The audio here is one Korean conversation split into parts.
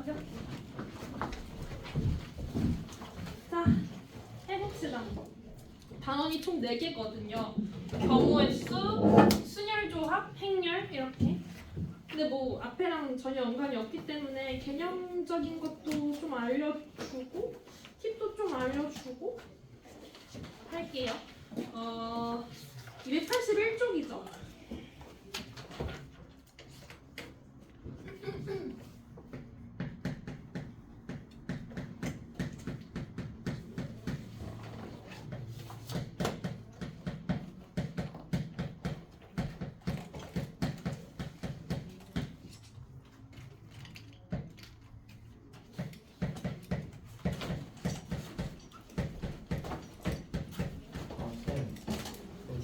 가볍게. 자, 해봅시다. 단원이 총 4개거든요. 경우의 수, 순열 조합, 행렬 이렇게. 근데 뭐 앞에랑 전혀 연관이 없기 때문에 개념적인 것도 좀 알려주고 팁도 좀 알려주고 할게요. 281쪽이죠.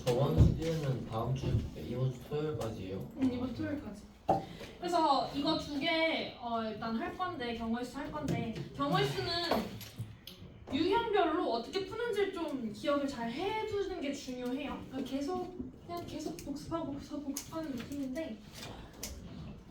저번 주에는 다음 주 이번 주 토요일까지예요? 이번 토요일까지. 그래서 이거 2개 일단 할 건데 경우의 수 할 건데 경우의 수는 유형별로 어떻게 푸는지 좀 기억을 잘 해두는 게 중요해요. 그냥 계속 복습하는 느낌인데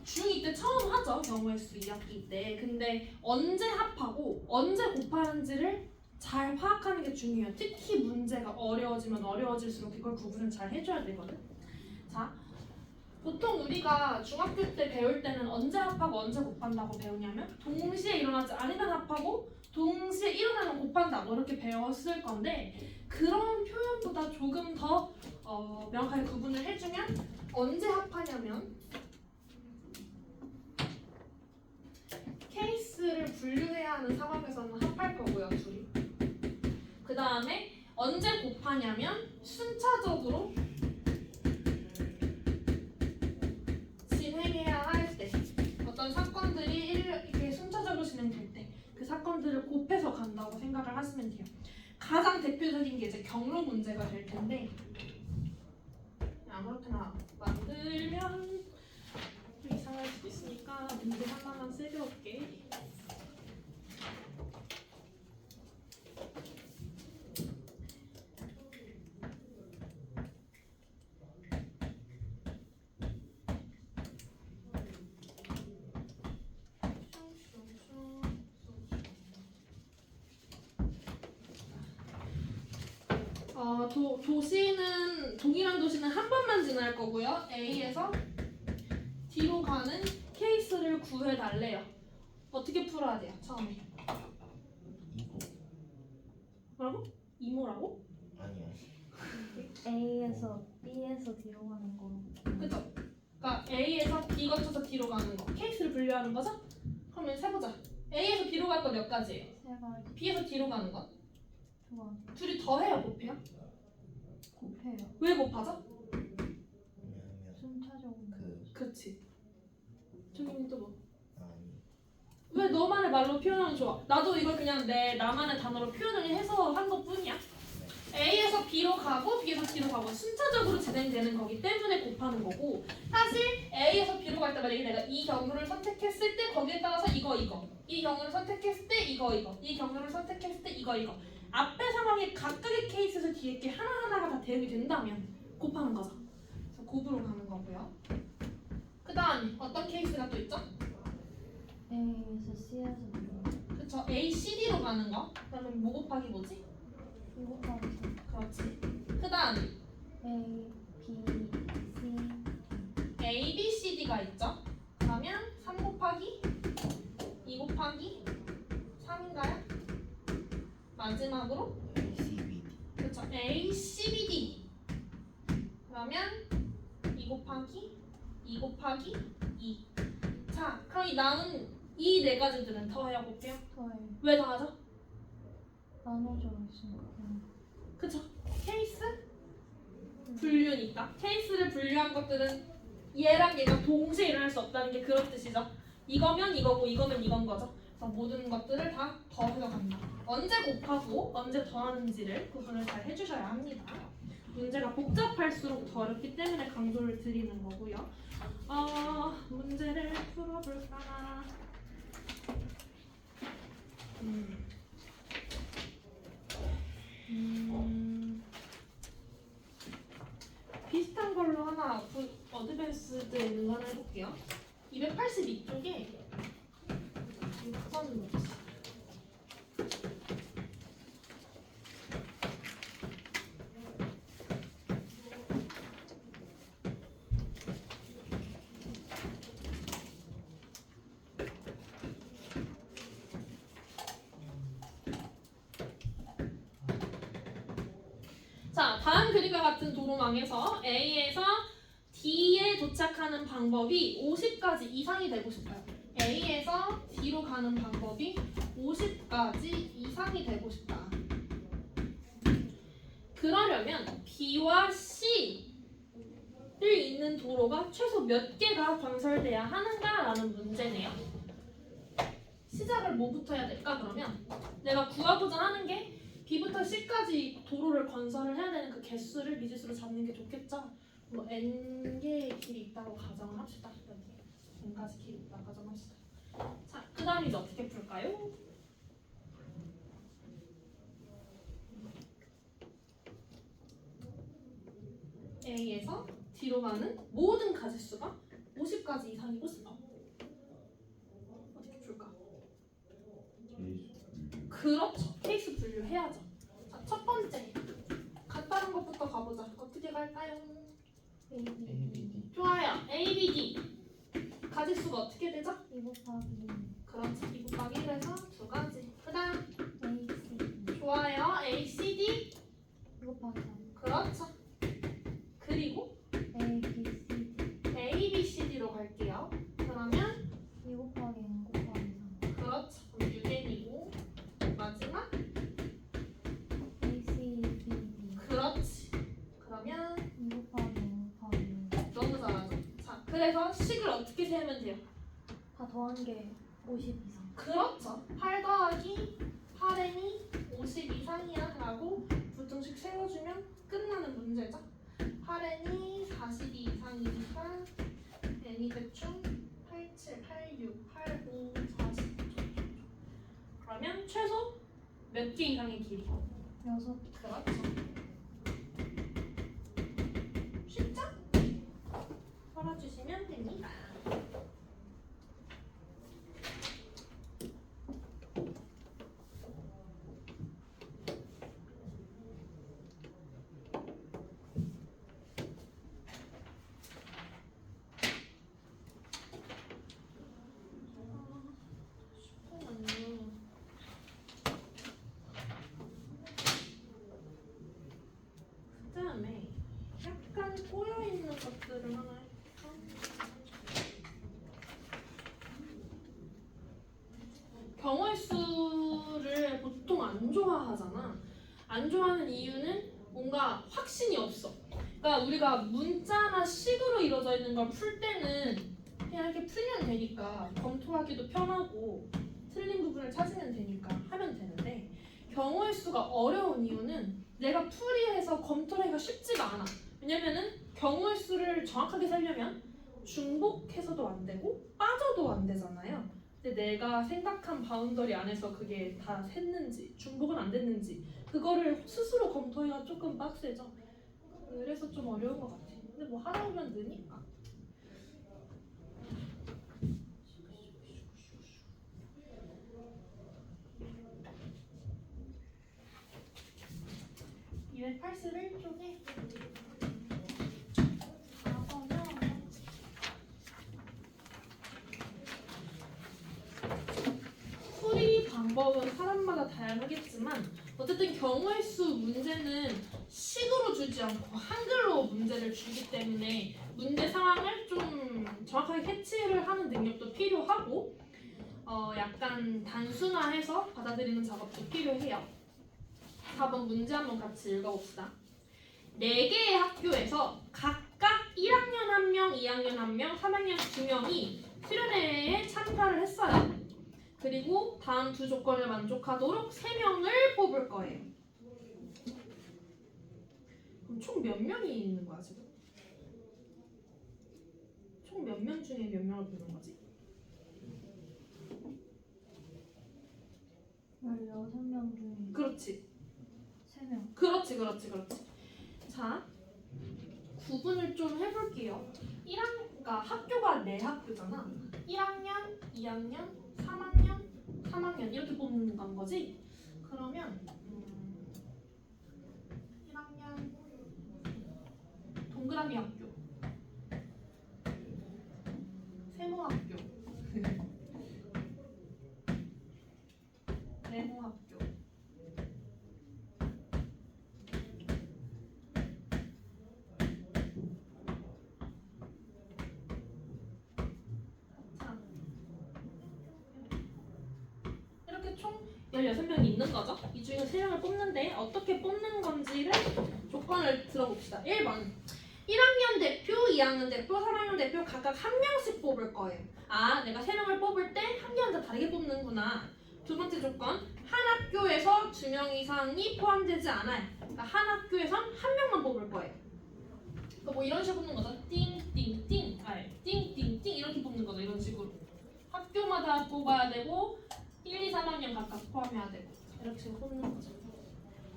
중2 때 처음 하죠. 경우의 수 2학기 때. 근데 언제 합하고 언제 곱하는지를 잘 파악하는 게 중요해요. 특히 문제가 어려워지면 어려워질수록 이걸 구분을 잘 해줘야 되거든. 자, 보통 우리가 중학교 때 배울 때는 언제 합하고 언제 곱한다고 배우냐면 동시에 일어나지 않으면 합하고 동시에 일어나면 곱한다고 이렇게 배웠을 건데 그런 표현보다 조금 더 명확하게 구분을 해주면 언제 합하냐면 케이스를 분류해야 하는 상황에서는 합할 거고요, 둘이. 그 다음에 언제 곱하냐면 순차적으로 진행해야 할 때 어떤 사건들이 이렇게 순차적으로 진행될 때 그 사건들을 곱해서 간다고 생각을 하시면 돼요. 가장 대표적인 게 이제 경로 문제가 될 텐데 아무렇게나 만들면 좀 이상할 수도 있으니까 문제 하나만 세게 올게. 동일한 도시는 한 번만 지날 거고요. A에서 D로 가는 케이스를 구해달래요. 어떻게 풀어야 돼요? 처음에. 이거 뭐라고? 이모라고? 아니요. A에서 B에서 D로 가는 거. 그죠? 그러니까 A에서 B 거쳐서 D로 가는 거. 케이스를 분류하는 거죠? 그러면 세보자. A에서 B로 갈 거 몇 가지예요? 3가지. B에서 D로 가는 건? 2가지. 둘이 더해요, 곱해요? 곱해요. 왜 곱하죠? 왜냐면 순차적으로. 그렇지. 종님이 또 뭐? 아니 왜 너만의 말로 표현하면 좋아? 나도 이걸 그냥 나만의 단어로 표현을 해서 한 것뿐이야. A에서 B로 가고 B에서 D로 가고 순차적으로 진행되는 거기 때문에 곱하는 거고 사실 A에서 B로 갈 때 만약에 내가 이 경로를 선택했을 때 거기에 따라서 이거 이 경로를 선택했을 때 이거 이 경로를 선택했을 때 이거 앞에 상황에 각각의 케이스에서 뒤에 게 하나하나가 다 대응이 된다면 곱하는 거죠. 그래서 곱으로 가는 거고요. 그 다음 어떤 케이스가 또 있죠? A에서 C에서 D로. 그쵸. A, C, D로 가는 거. 그러면 뭐 곱하기 뭐지? 2 곱하기 3. 그렇지. 그 다음 A, B, C. A, B, C, D가 있죠. 그러면 3 곱하기 2 곱하기 3인가요? 마지막으로 ACBD 그렇죠. A, C, B, D. 그러면 2 곱하기 2 곱하기 2. 자, 그럼 이 남은 이 4가지들은 더해요, 곱해요? 더해. 왜 더하죠? 나눠져 있으니까. 그쵸. 케이스 분류니까. 케이스를 분류한 것들은 얘랑 얘가 동시에 일어날 수 없다는 게 그런 뜻이죠. 이거면 이거고 이거면 이건 거죠. 그래서 모든 것들을 다 더해서 간다. 언제 곱하고 언제 더하는지를 구분을 잘 해주셔야 합니다. 문제가 복잡할수록 더 어렵기 때문에 강조를 드리는 거고요. 문제를 풀어볼까? 비슷한 걸로 하나 어드밴스드 있는 거 하나 해볼게요. 282쪽에 자, 다음 그림과 같은 도로망에서 A에서 D에 도착하는 방법이 50가지 이상이 되고 싶어요. A에서 D로 가는 방법이 50가지 이상이 되고 싶다. 그러려면 B와 C를 잇는 도로가 최소 몇 개가 건설돼야 하는가라는 문제네요. 시작을 뭐부터 해야 될까? 그러면 내가 구하고자 하는 게 B부터 C까지 도로를 건설을 해야 되는 그 개수를 미지수로 잡는 게 좋겠죠? 뭐 N개의 길이 있다고 가정을 합시다. 여기 N가지 길이 있다고 가정합시다. 자, 그 다음 이제 어떻게 풀까요? A에서 D로 가는 모든 가지수가 50가지 이상이고 싶어. 어떻게 풀까? 그렇죠. 케이스 분류해야죠. 자, 첫 번째 간단한 것부터 가보자. 어떻게 갈까요? ABD. 좋아요. A, B, D 가지수가 어떻게 되죠? 2 곱하기 그렇지. 2 곱하기 1에서 두 가지. 그 다음 A, C 좋아요. A, C, D 2 곱하기 3 그렇죠. 그리고 A, B, C, D A, B, C, D로 갈게요. 그러면 2 곱하기 N 곱하기 3 그렇죠. 그럼 6N이고 마지막 A, C, B, D 그렇지. 그러면 2 곱하기 N 곱하기 너무 잘하죠. 자, 그래서 식을 어떻게 세면 돼요? 다 더한 게 50 이상 그렇죠. 8 더하기 8n이 50 이상이야 라고 부등식 세워주면 끝나는 문제죠. 8n이 42 이상이니까 n이 대충 87, 86, 85, 40 그러면 최소 몇 개 이상의 길이? 6 그렇죠. 쉽죠? 풀어주시면 됩니다. 그다음에 약간 꼬여 있는 것들을 하나 해볼까? 경우의 수를 보통 안 좋아하잖아. 안 좋아하는 이유는 뭔가 확신이 없어. 그러니까 우리가 문자나 식으로 이루어져 있는 걸 풀 때는 그냥 이렇게 풀면 되니까 검토하기도 편하고 틀린 부분을 찾으면 되니까 하면 되는데 경우의 수가 어려운 이유는 내가 풀이해서 검토하기가 쉽지가 않아. 왜냐면은 경우의 수를 정확하게 세려면 중복해서도 안 되고 빠져도 안 되잖아요. 근데 내가 생각한 바운더리 안에서 그게 다 샜는지 중복은 안 됐는지 그거를 스스로 검토해야 조금 빡세죠. 그래서 좀 어려운 것 같아. 근데 뭐 하다 보면 느니까. (281) 쪽에 4번은 풀이 방법은 사람마다 다양하겠지만 어쨌든 경우의 수 문제는 식으로 주지 않고 한글로 문제를 주기 때문에 문제 상황을 좀 정확하게 캐치를 하는 능력도 필요하고 약간 단순화해서 받아들이는 작업도 필요해요. 4번 문제 한번 같이 읽어봅시다. 4개의 학교에서 각각 1학년 1명, 2학년 1명, 3학년 2명이 수련회에 참가를 했어요. 그리고 다음 두 조건을 만족하도록 3명을 뽑을 거예요. 그럼 총 몇 명이 있는 거야 지금? 총 몇 명 중에 몇 명을 뽑는 거지? 16명 중에 그렇지. 3명 그렇지. 자, 구분을 좀 해볼게요. 그러니까 학교가 4학교잖아. 1학년, 2학년, 3학년, 3학년 이렇게 뽑는 건 거지? 그러면 1학년 동그라미 학교, 세모 학교, 네모 학교, 학교에 총 16명이 있는 거죠. 이 중에 3명을 뽑는데 어떻게 뽑는 건지를 조건을 들어봅시다. 1번 1학년 대표, 2학년 대표, 3학년 대표 각각 한 명씩 뽑을 거예요. 아, 내가 3명을 뽑을 때 한 개는 다 다르게 뽑는구나. 두 번째 조건, 한 학교에서 2명 이상이 포함되지 않아요. 그러니까 한 학교에선 한 명만 뽑을 거예요. 그러니까 뭐 이런 식으로 뽑는 거죠. 띵띵띵, 띵띵띵 이렇게 뽑는 거죠. 이런 식으로 학교마다 뽑아야 되고 1, 2, 3학년 각각 포함해야 되고 이렇게 식으로 뽑는 거죠.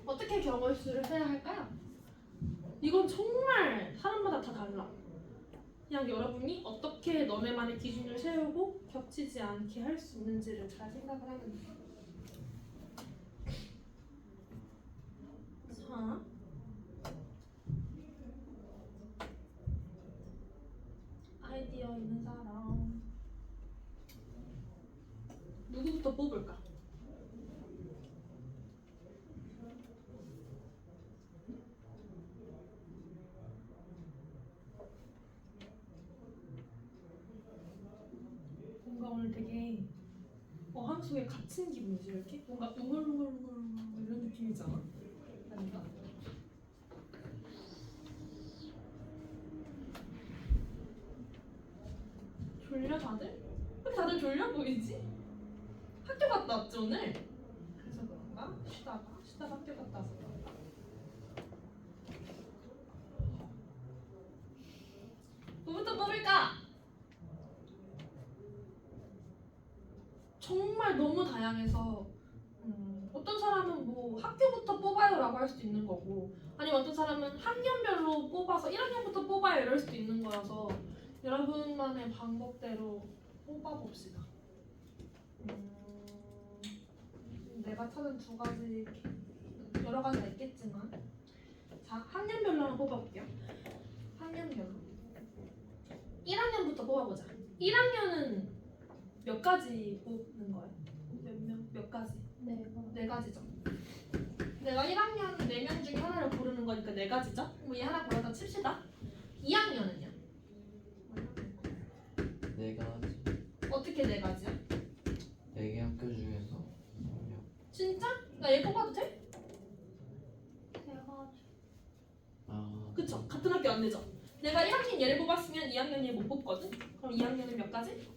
어떻게 경우의 수를 해야 할까요? 이건 정말 사람마다 다 달라. 그냥 여러분이 어떻게 너네만의 기준을 세우고 겹치지 않게 할 수 있는지를 잘 생각을 하면 돼요. 자, 아이디어 있는 사람 누구부터 뽑을까? 뭔가 오늘 되게 어항 속에 갇힌 기분이지 이렇게? 뭔가 우물우물우물 이런 느낌이잖아? 아닌가? 졸려 다들? 왜 이렇게 다들 졸려 보이지? 학교 갔다 왔지 오늘? 그래서 그런가? 쉬다가 학교 갔다 와서 그런가? 누구부터 뽑을까? 정말 너무 다양해서 어떤 사람은 뭐 학교부터 뽑아요 라고 할 수도 있는 거고 아니면 어떤 사람은 학년별로 뽑아서 1학년부터 뽑아요 이럴 수도 있는 거여서 여러분만의 방법대로 뽑아봅시다. 내가 찾은 2가지 여러 가지가 있겠지만 자 학년별로 한번 뽑아볼게요. 학년별로 1학년부터 뽑아보자. 1학년은 몇 가지 뽑는 거예요? 몇 가지? 네 가지죠. 내가 1학년 4명 중에 하나를 고르는 거니까 4가지죠? 뭐 이 하나 골라서 칩시다. 2학년은요? 네 가지. 어떻게 4가지야? 4개 학교 중에서 한 명. 진짜? 나 얘 뽑아도 돼? 제가 아, 그쵸? 같은 학교 안 되죠? 내가 1학년 얘를 뽑았으면 2학년 얘 못 뽑거든? 그럼 2학년은 몇 가지?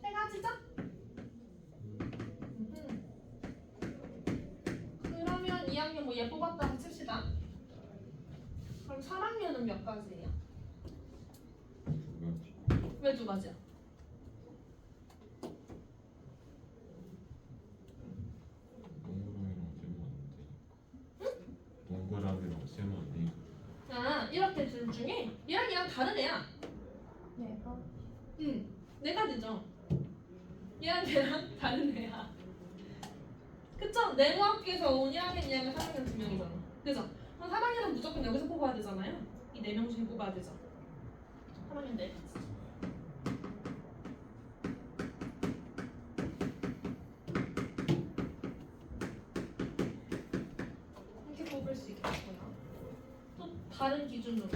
3가지죠? 그러면 2학년 뭐 얘 뽑았다고 칩시다. 그럼 3학년은 몇 가지예요? 왜 2가지야? 농구장이랑 쌤 언니. 아 이렇게 둘 중에 얘랑 얘랑 다른 애야. 내가 4가지죠. 얘랑 걔랑 다른 애야. 그쵸? 내고학교에서 온 1학년, 2학년, 3학년 2명이잖아. 그죠? 그럼 3학년은 무조건 여기서 뽑아야 되잖아요. 이 4명 중에 뽑아야 되죠. 3학년 4가지. 이렇게 뽑을 수 있겠고요. 또 다른 기준으로.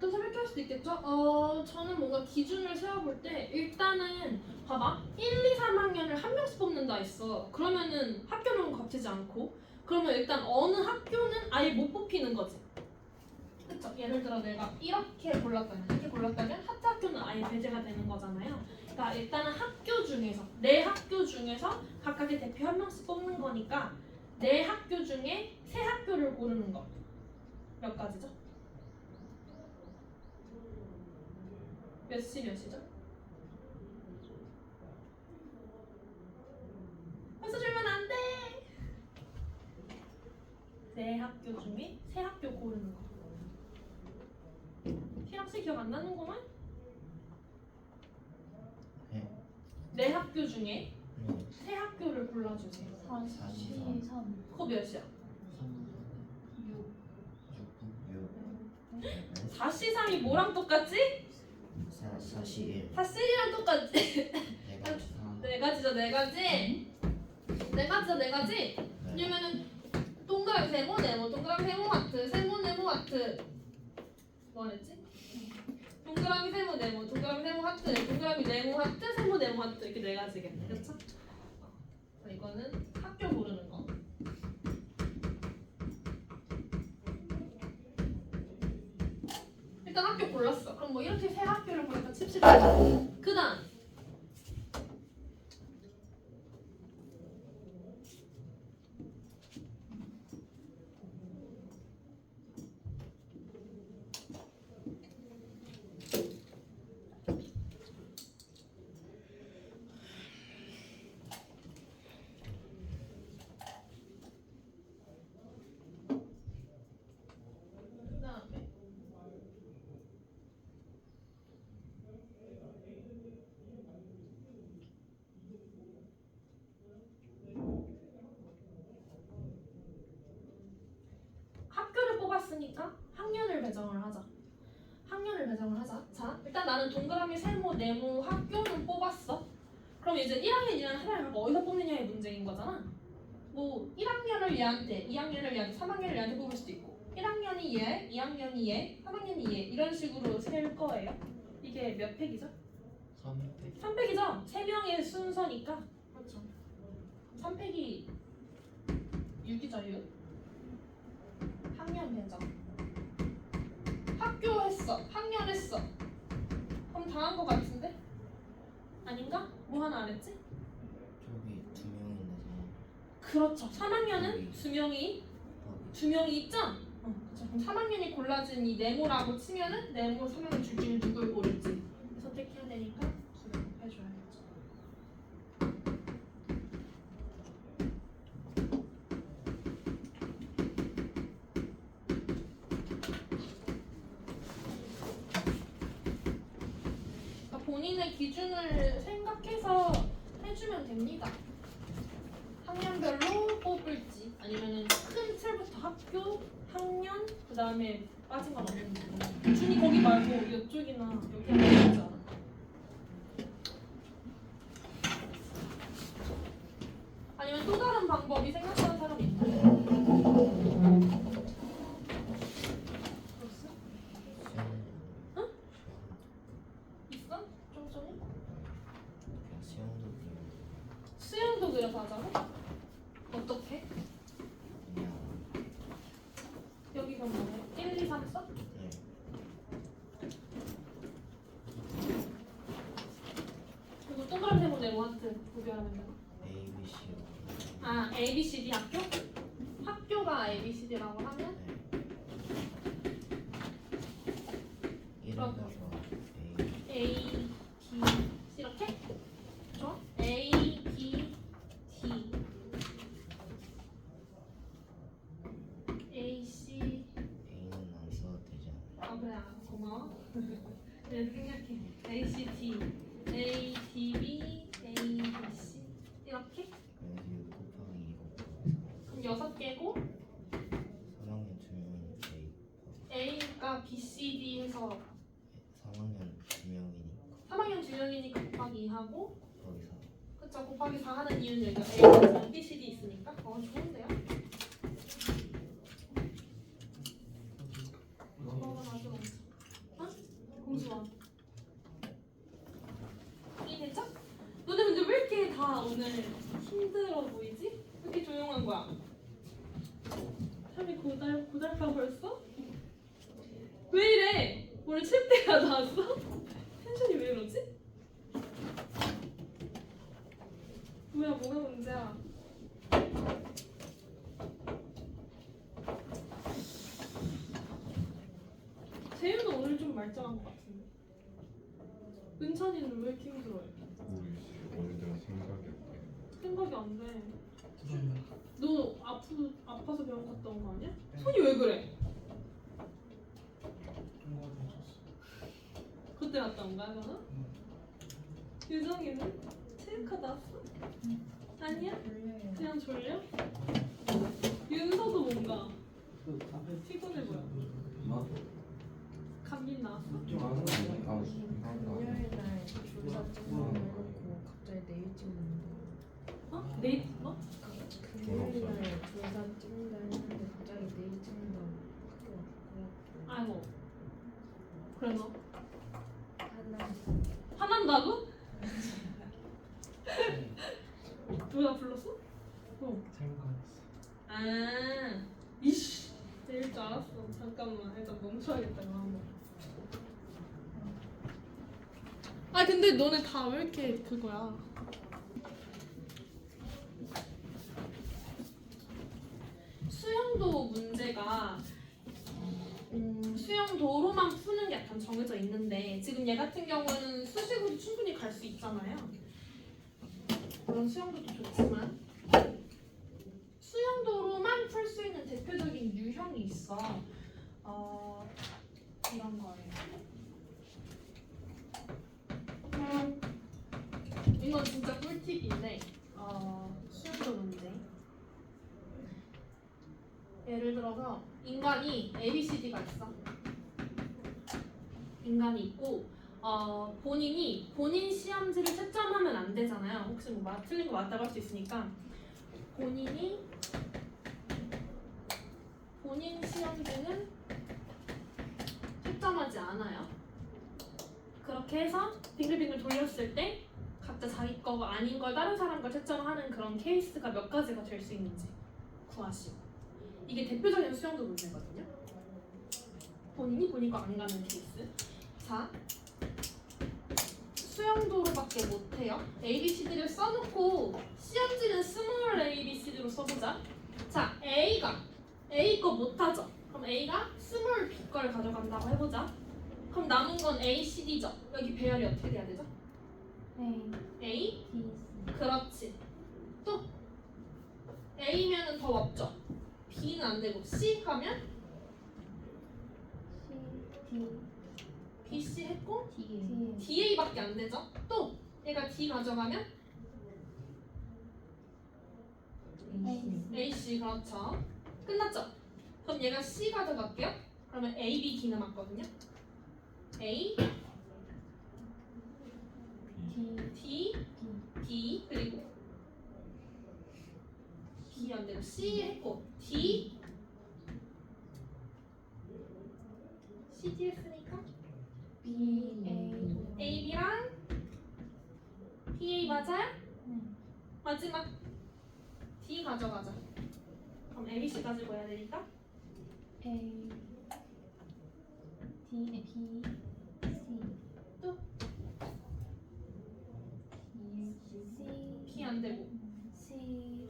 또 생각할 수도 있겠죠? 저는 뭔가 기준을 세워볼 때 일단은 봐봐 1, 2, 3학년을 한 명씩 뽑는다 했어. 그러면은 학교는 겹치지 않고 그러면 일단 어느 학교는 아예 못 뽑히는 거지. 그쵸? 예를 들어 내가 이렇게 골랐다면 하트 학교는 아예 배제가 되는 거잖아요. 그러니까 일단은 학교 중에서 내 학교 중에서 각각의 대표 한 명씩 뽑는 거니까 내 학교 중에 세 학교를 고르는 거 몇 가지죠? 몇 시죠? 벌써 줄면 안 돼. 내 학교 중에 세 학교 고르는 거. 희랑씨 기억 안 나는구만? 네. 내 학교 중에 세 학교를 골라주세요. 4, 2, 3, 그거 몇이야? 6 4시 3이 뭐랑 똑같지? 4시 1. 4시랑 똑같지? 내가 4. 네 가지죠, 네 가지. 네 가지죠, 네 가지. 왜냐면은 동그라미 세모 네모, 동그라미 세모 하트, 세모 네모 하트. 뭐 했지? 동그라미 세모 네모, 동그라미 세모 하트, 동그라미 네모 하트, 세모 네모 하트 이렇게 네 가지겠네, 그렇죠? 이거는 학교 고르는 거. 일단 학교 골랐어. 그럼 뭐 이렇게 세 학교를 보니까 칩시다. 그다음 그다음에 학교를 뽑았으니까 학년을 배정을 하자. 학년을 배정을 하자. 자, 일단 나는 동그라미 세모 네모 학교는 뽑았어. 그럼 이제 1학년이랑 1학년 어디서 뽑느냐의 문제인 거잖아. 뭐 1학년을 얘한테, 2학년을 얘한테, 3학년을 얘한테 뽑을 수도 있고 1학년이 얘, 2학년이 얘, 3학년이 얘 이런 식으로 셀 거예요. 이게 몇 팩이죠? 3팩 3팩이죠? 3명의 순서니까 그렇죠. 3팩이 6이죠, 6. 학년 배정. 학교 했어. 학년 했어. 그럼 다 한 거 같은데? 아닌가? 뭐 하나 안 했지? 저기 2명인데 그렇죠. 3학년은 여기. 두 명이 있죠? 그렇죠. 그럼 3학년이 골라진 이 네모라고 치면은 네모 3학년 둘 중에 누굴 고를지 선택해야 되니까 2명 해줘야겠죠. 그러니까 본인의 기준을 생각해서 해주면 됩니다. 학년별로 뽑을지 아니면은 큰 틀부터 학교, 학년, 그 다음에 빠진 건 없는지. 준이 거기 말고 이쪽이나 여기 하면 되지 않아? 아니면 또 다른 방법이 생각하는 사람이 있나요? 없어? 응? 있어? 좀 전에? 그냥 수영도 수영도 그려서 하자고? 어떻게? 그냥 여기서 뭐해? 1, 2, 3 써? 네. 그리고 동그라미 세모 네모 하트 구별하면 되나? A, B, C로 아, A, B, C, D 학교? 학교가 A, B, C, D라고 하면 네. 그럼. 1에서 A A, B, C 이렇게? 좋아? A, B, D A, C A는 안 써도 되지 않아요? 아 그래 고마워 네 생각해 A, C, D A, D, B, A, B, C 이렇게? 그래서 6 곱하기 2 곱하기 그럼 6개고 3학년 2명이 A A가 B, C, D 해서 3학년 2명이니까 3학년 2명이니까 곱하기 2하고 곱하기 4 그쵸 곱하기 4 하는 이유는 여기가 A가 B, C, D 있으니까 좋은데요? 아주 많죠. 어? 공주와 이해됐죠? 너네 근데 왜 이렇게 다 오늘 힘들어 보이지? 왜 이렇게 조용한 거야? 참이 고달파 벌써? 왜 이래? 오늘 칠대가 나왔어? 텐션이 왜 이러지? 뭐가 문제야? 재윤은 오늘 좀 말짱한 것 같은데. 은찬이는 왜 이렇게 힘들어해? 모르겠어요. 오늘 들어 생각이 안 돼. 생각이 안 돼. 너 아파서 병원 갔다 온 거 아니야? 손이 왜 그래? 그때 갔다 온 거야, 너는? 유정이는? 체육하 나왔어? 아니야? 그냥 졸려? 윤서도 뭔가 피곤해 보여. 감기 나왔어? 일요일 날 조사 찍는 거 해놓고 갑자기 내일 찍는 불렀다고? 누가 불렀어? 생각했어. 아, 이씨, 내일 줄 알았어. 잠깐만, 일단 멈춰야겠다. 이거 한번. 아, 근데 너네 다 왜 이렇게 그거야? 수영도 문제가 수영도로만 푸는 게 약간 정해져 있는데 지금 얘 같은 경우는 수식으로 충분히 갈 수 있잖아요. 물론 수영도도 좋지만 수영도로만 풀 수 있는 대표적인 유형이 있어. 이런 거예요. 이건 진짜 꿀팁인데 수영도 문제. 예를 들어서 인간이 ABCD가 있어. 인간이 있고 본인이 본인 시험지를 채점하면 안 되잖아요. 혹시 뭐 틀린 거 맞다고 할 수 있으니까 본인이 본인 시험지는 채점하지 않아요. 그렇게 해서 빙글빙글 돌렸을 때 각자 자기 거 아닌 걸 다른 사람 걸 채점하는 그런 케이스가 몇 가지가 될 수 있는지 구하시고. 이게 대표적인 수영도 문제거든요. 본인이 본인 거 안 가는 케이스. 자, 수영도로밖에 못해요. ABCD를 써놓고 시험지는 스몰 ABCD로 써보자. 자, A가 A 거 못하죠. 그럼 A가 스몰 B 거를 가져간다고 해보자. 그럼 남은 건 A, C, D죠. 여기 배열이 어떻게 돼야 되죠? A, A? D, C. 그렇지. 또 A면은 더 없죠. B는 안 되고 C 하면 C, D, B, C 했고 D, DA밖에 안 되죠. 또 얘가 D 가져가면 A, A, C 그렇죠. 끝났죠. 그럼 얘가 C 가져갈게요. 그러면 A, B, D 남았거든요. A, D, D, B 그리고 B 안 되고 C 했고 D, C, D 했으니까 B, A, A, B랑 B, A 맞아요? 네. 마지막 D 가져가자. 그럼 A, B, C 가지고 해야 되니까 A, D, B, C. 또 C, B 안 되고 C,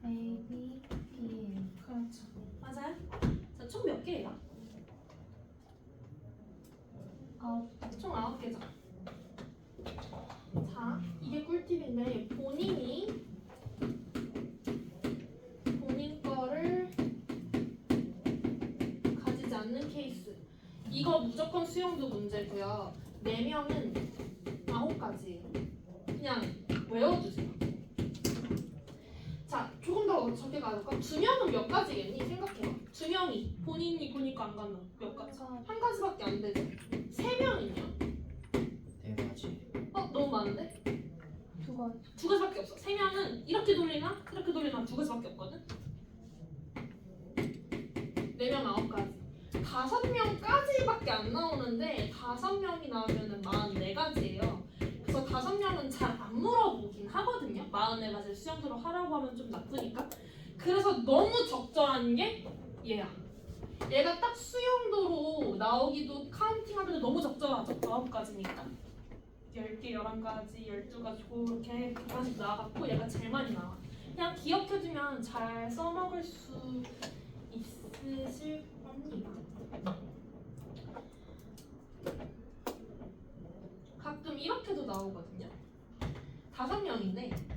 A, B, B. 그렇죠. 맞아요? 자, 총 몇 개예요? 총 9개죠. 자, 이게 꿀팁인데 본인이 본인 거를 가지지 않는 케이스. 이거 무조건 수용도 문제고요. 4명은 9가지예요. 그냥 외워두세요. 자, 조금 더 적게 가볼까? 2명은 몇 가지겠니? 생각해봐. 2명이 본인이 보니까 안 가는 몇 가지? 한 가지밖에 안 되죠. 3명이면 네 가지. 너무 많은데? 두 가지. 2가지밖에 없어. 3명은 이렇게 돌리나 이렇게 돌리나 2가지밖에 없거든. 4명 9가지. 5명까지밖에 안 나오는데 5명이 나오면은 44가지예요. 그래서 5명은 잘 안 물어보긴 하거든요. 44가지를 수영도로 하라고 하면 좀 나쁘니까. 그래서 너무 적절한 게 얘야. 얘가 딱 수영도로 나오기도 카운팅하기도 너무 적절하죠. 9가지니까. 10개, 11가지, 12가지 그렇게 객관식 나와갖고 얘가 제일 많이 나와. 그냥 기억해두면 잘 써먹을 수 있으실 겁니다. 가끔 이렇게도 나오거든요. 5명인데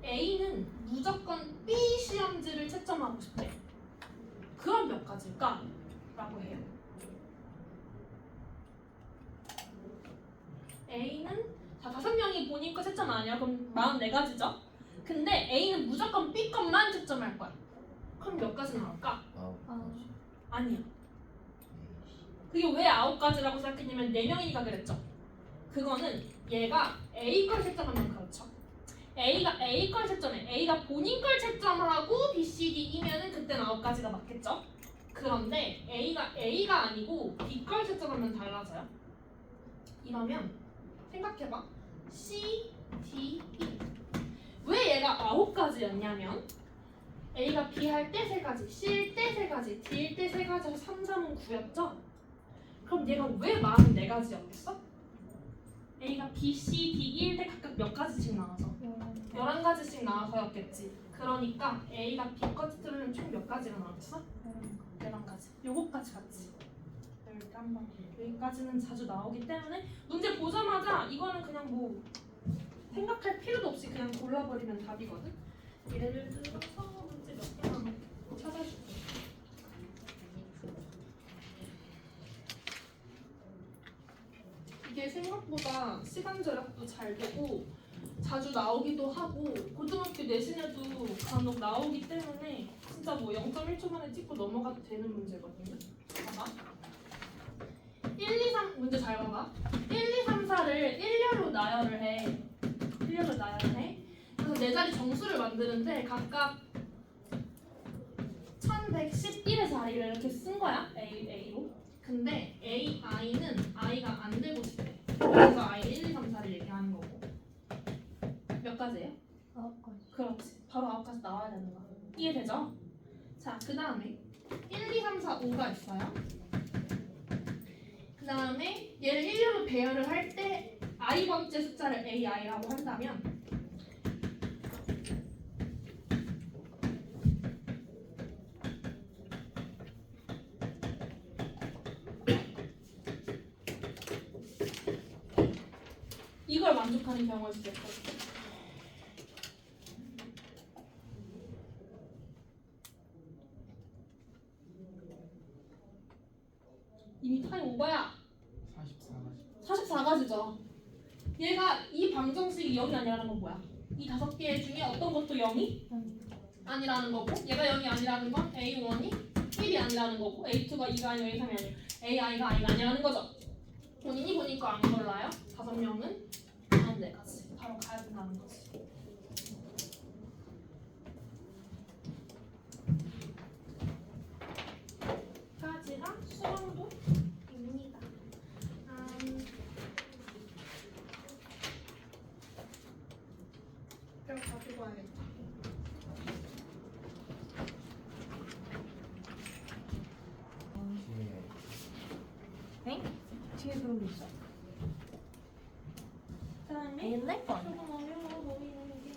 A는 무조건 B 시험지를 채점하고 싶대. 그럼 몇 가지일까? 라고 해요. A는 자 5명이 본인 거 채점 아니야? 그럼 44가지죠? 근데 A는 무조건 B 것만 채점할 거야. 그럼 몇 가지 나올까? 9가지. 아니야. 그게 왜 9가지라고 생각했냐면 4명이니까 그랬죠. 그거는 얘가 A 걸 채점하면 그렇죠. A가 A 걸 채점해. A가 본인 걸 채점하고 B, C, D이면은 그때는 9가지가 맞겠죠. 그런데 A가 아니고 B걸 채점하면 달라져요. 이러면 생각해봐. C, D, E. 왜 얘가 9가지였냐면 A가 B 할 때 3가지, C일 때 3가지, D일 때 3가지, 3, 4는 9였죠? 그럼 얘가 왜 44가지였겠어? A가 B, C, D, E일 때 각각 몇 가지씩 나와서 11가지씩 나와서였겠지. 그러니까 A가 B 거 채점하면 총 몇 가지가 나왔어? 11가지. 요거까지 같이. 이렇게 한번 여기까지는 자주 나오기 때문에 문제 보자마자 이거는 그냥 뭐 생각할 필요도 없이 그냥 골라버리면 답이거든. 예를 들어서 문제 몇 개만 찾아줄게. 이게 생각보다 시간 절약도 잘 되고 자주 나오기도 하고 고등학교 내신에도 간혹 나오기 때문에 진짜 뭐 0.1초 만에 찍고 넘어가도 되는 문제거든요. 봐봐. 1, 2, 3 문제 잘 봐봐. 1, 2, 3, 4를 일렬로 나열을 해. 일렬로 나열을 해. 그래서 네 자리 정수를 만드는데 각각 1111에서 I를 이렇게 쓴 거야. A로. 근데 I는 I가 안 되고 싶대. 그래서 I 1, 2, 3, 4를 얘기하는 거고. 몇 가지예요? 9가지. 그렇지. 바로 9가지 나와야 되는 거야. 이해되죠? 자, 그 다음에 1, 2, 3, 4, 5가 있어요. 그 다음에 얘를 일렬로 배열을 할 때 i번째 숫자를 ai라고 한다면 이걸 만족하는 경우일 수도 있거든요. 이미 타임 오버야. 44가지. 44가지죠. 얘가 이 방정식이 0이 아니라는 건 뭐야? 이 5개 중에 어떤 것도 0이 아니라는 거고 얘가 0이 아니라는 건 A1이 1이 아니라는 거고 A2가 2가 아니고 A3이 아니고 AI가 I가 아니라는 거죠. 본인이 보니까 안 골라요. 5명은 한 4가지. 바로 가야 된다는 거지. 까지가 수강도 입니다. 뼈 가지고 와야겠다. 뒤에 그런 게 있어. 그다음에 옛날 거 아니야? 조금 어려워 보이는 게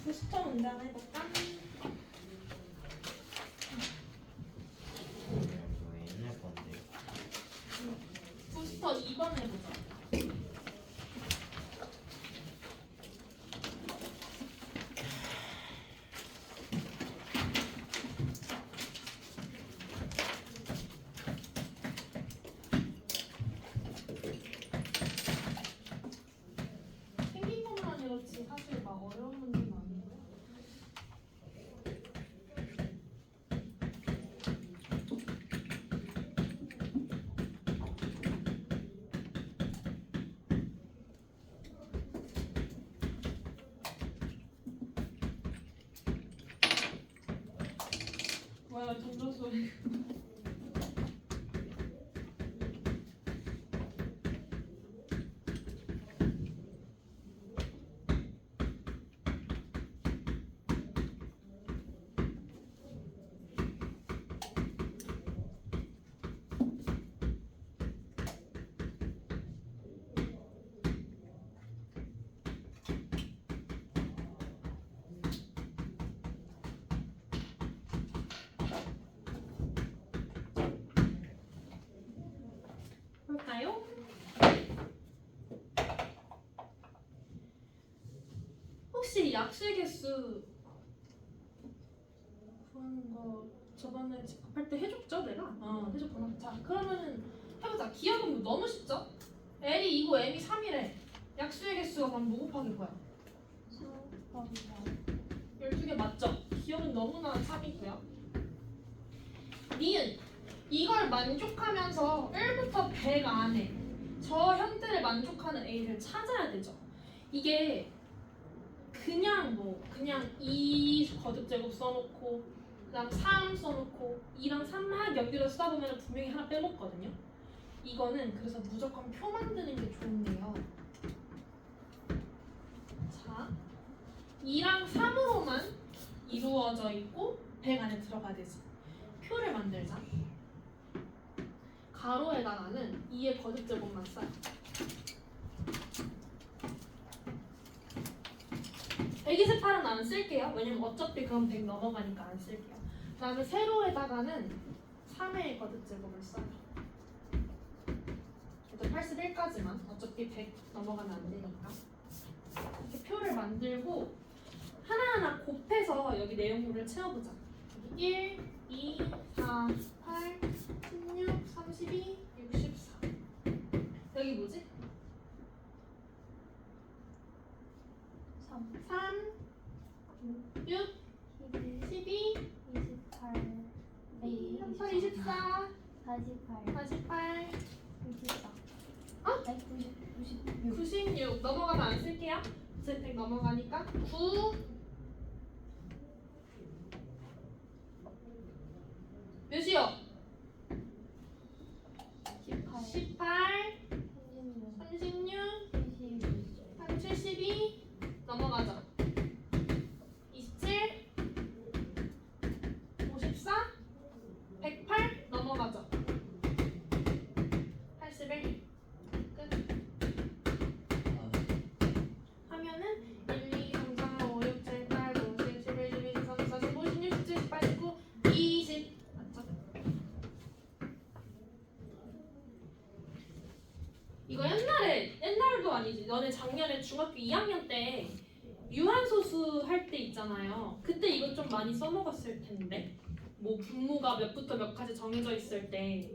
부스터 문제 하나 해볼까? 이거 옛날 건데. 부스터 2번 해보자. 생긴 것만 이렇지 사실 막 어려운 문제는 아니고요. 뭐야 전조 소리. 볼까요? 혹시 약수의 개수 구하는 거 저번에 집합할 때 해줬죠 내가? 해줬구나. 자 그러면은 해보자. 기억은 너무 쉽죠? L이 2고 M이 3이래. 약수의 개수가 그럼 뭐 곱하기 뭐야? 12개 맞죠? 기억은 너무나 3이고요. 니은 이걸 만족하면서 1부터 100 안에 저 형태를 만족하는 A를 찾아야 되죠. 이게 그냥 2 거듭제곱 써놓고 그다음 3 써놓고 2랑 3만 연결해서 쓰다 보면 분명히 하나 빼먹거든요. 이거는 그래서 무조건 표 만드는 게 좋은데요. 자, 2랑 3으로만 이루어져 있고 100 안에 들어가야 되지. 표를 만들자. 가로에다가는 2의 거듭제곱만 써요. 백이 세팔은 안 쓸게요. 왜냐면 어차피 그럼 100 넘어가니까 안 쓸게요. 그 다음에 세로에다가는 3의 거듭제곱을 써요. 일단 81까지만. 어차피 100 넘어가면 안 되니까. 이렇게 표를 만들고 하나하나 곱해서 여기 내용물을 채워보자. 1, 2, 4, 8, 16, 32, 64. 여기 뭐지? 3, 3, 6, 12, 28, 38, 24, 48, 48, 94. 어? 아니 96. 96. 넘어가면 안 쓸게요. 이제 100 넘어가니까 9. 몇이요? 18, 18, 36, 36, 72, 72. 넘어가자. 27, 54, 108. 넘어가자. 81. 끝. 하면은 1, 2, 3, 4, 5, 6, 7, 8, 9, 10, 11, 12, 13, 14, 15, 16, 17, 18, 19, 20. 맞죠? 이거 옛날도 아니지. 너네 작년에 중학교 2학년 때 유한소수 할 때 있잖아요. 그때 이거 좀 많이 써먹었을 텐데. 뭐 분모가 몇부터 몇까지 정해져 있을 때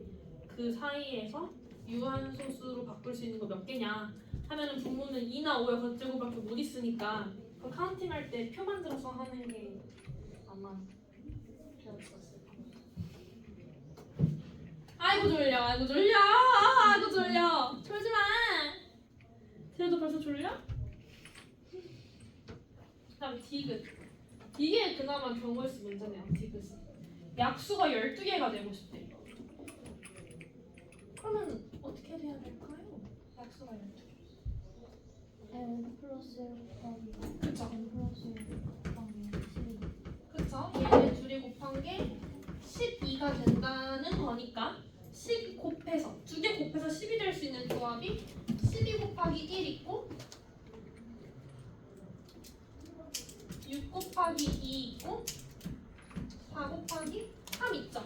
그 사이에서 유한소수로 바꿀 수 있는 거 몇 개냐 하면은 분모는 2나 5의 거제곱밖에 못 있으니까 그 카운팅 할 때 표 만들어서 하는 게 아마 배웠었을 거예요. 아이고 졸려, 아이고 졸려, 아이고 졸려. 졸지 마. 쟤도 벌써 졸려? 그다음 디귿. 이게 그나마 경우의 수 문제네요. 디귿이. 약수가 12개가 되고 싶대. 그러면 어떻게 해야 될까요? 약수가 12개. n 플러스 1 곱하기 그쵸? n 플러스 1 곱하기 12. 그쵸? 얘네 둘이 곱한 게 12가 된다는 거니까 10 곱해서 두 개 곱해서 10이 될 수 있는 조합이 12 곱하기 1 있고 6 곱하기 2 있고 4 곱하기 3 있죠?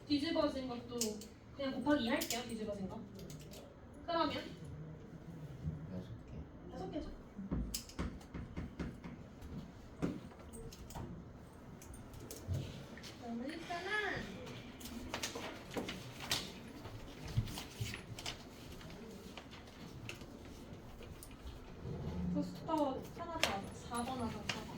뒤집어진 것도 그냥 곱하기 2 할게요. 뒤집어진 거. 그러면 6개. 5개죠. 너무 있잖아. 부스터 하나다. 4번 하자. 4번.